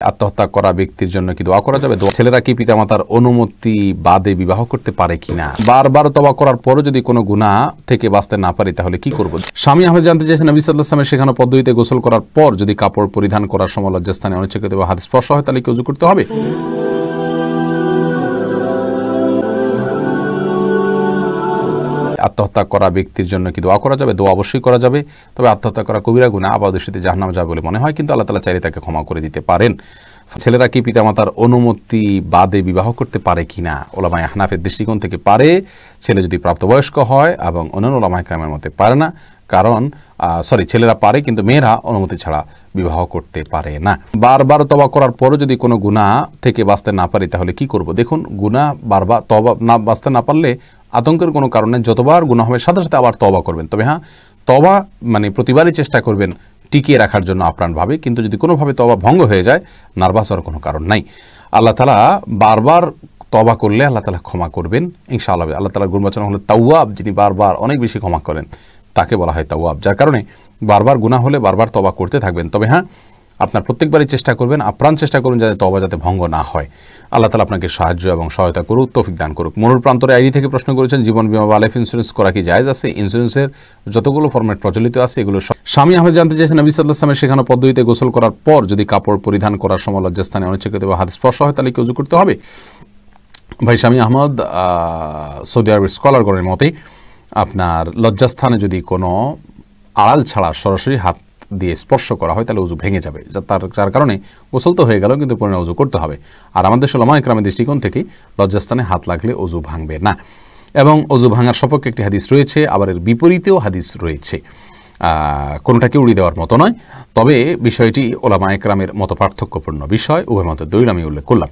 আত্মহত্যা করা ব্যক্তির জন্য কি দোয়া করা যাবে? ছেলেরা কি পিতামাতার অনুমতি বাদে বিবাহ করতে পারে কিনা? বারবার তওবা করার পরও যদি কোনো গুনাহ থেকে বাঁচতে না পারি তাহলে কি করব? স্বামী আহমেদ জানতে চাইছেন, নবী সাল্লাল্লাহু আলাইহি ওয়াসাল্লামের শেখানো পদ্ধতিতে গোসল করার পর যদি কাপড় পরিধান করার সময় লজ্জাস্থানে অনুচ্ছেদ বা হাত স্পর্শ হয় তাহলে কি ওযু করতে হবে? আত্মহত্যা করা ব্যক্তির জন্য কি দোয়া করা যাবে? দোয়া অবশ্যই করা যাবে, তবে আত্মহত্যা করা কবিরা গুনাহ, আপাতদৃষ্টিতে জাহান্নামে যাবে বলে মনে হয়, কিন্তু আল্লাহ তাআলা চাইলে তাকে ক্ষমা করে দিতে পারেন। ছেলেরা কি পিতামাতার অনুমতি বাদে বিবাহ করতে পারে কিনা? উলামায়ে আহনাফের দৃষ্টিকোণ থেকে পারে, ছেলে যদি প্রাপ্তবয়স্ক হয়, এবং অন্যান্য উলামায়ে কেরামের মতে পারে না। কারণ ছেলেরা পারে কিন্তু মেয়েরা অনুমতি ছাড়া বিবাহ করতে পারে না। বারবার তওবা করার পরও যদি কোনো গুনাহ থেকে বাঁচতে না পারি তাহলে কি করব? দেখুন, গুনাহ বারবার তওবা না বাঁচতে না পারলে আতঙ্কের কোনো কারণে যতবার গুনাহ হবে সাথে সাথে আবার তওবা করবেন। তবে হ্যাঁ, তওবা প্রতিবারই চেষ্টা করবেন টিকিয়ে রাখার জন্য আপ্রাণভাবে, কিন্তু যদি কোনোভাবে তওবা ভঙ্গ হয়ে যায় নার্ভাস হওয়ার কোনো কারণ নাই। আল্লাহ তাআলা বারবার তওবা করলে আল্লাহ তাআলা ক্ষমা করবেন ইনশাআল্লাহ। আল্লাহ তাআলার গুণবাচন হলো তাওয়াব, যিনি বারবার অনেক বেশি ক্ষমা করেন, তাকে বলা হয় তাওয়াব। যার কারণে বারবার গুনাহ হলে বারবার তওবা করতে থাকবেন। তবে হ্যাঁ, আপনার প্রত্যেকবারই চেষ্টা করবেন, আপ্রাণ চেষ্টা করুন যাতে তওবা যাতে ভঙ্গ না হয়। আল্লাহ তাআলা আপনাকে সাহায্য এবং সহায়তা করুক, তৌফিক দান করুক। মনুর প্রান্তরে আইডি থেকে প্রশ্ন করেছেন, জীবন বীমা বা লাইফ ইন্স্যুরেন্স করা কি জায়েজ আছে? ইন্স্যুরেন্সের যতগুলো ফরম্যাট প্রচলিত আছে এগুলো। স্বামী আহমেদ জানতে চাইছেন, নবী সাল্লাল্লাহু আলাইহি ওয়াসাল্লামের শেখানো পদ্ধতিতে গোসল করার পর যদি কাপড় পরিধান করার সময় লজ্জাস্থানে অনুচ্ছেদ বা হাত স্পর্শ হয় তাহলে কি ওযু করতে হবে? ভাই স্বামী আহমদ, সৌদি আরবের স্কলারগণের মতে আপনার লজ্জাস্থানে যদি কোনো আড়াল ছাড়া সরাসরি হাত দিয়ে স্পর্শ করা হয় তাহলে ওযু ভেঙে যাবে। যার কারণে গোসল তো হয়ে গেল, কিন্তু পুনরায় ওযু করতে হবে। আর আমাদের উলামায়ে কেরামের দৃষ্টিকোণ থেকে লজ্জাস্থানে হাত লাগলে ওযু ভাঙবে না, এবং ওযু ভাঙার সপক্ষে একটি হাদিস রয়েছে, আবার এর বিপরীতেও হাদিস রয়েছে। কোনটাকে উড়িয়ে দেওয়ার মতো নয়, তবে বিষয়টি উলামায়ে কেরামের মত পার্থক্যপূর্ণ বিষয়। উভয় মতের দলিল আমি উল্লেখ করলাম।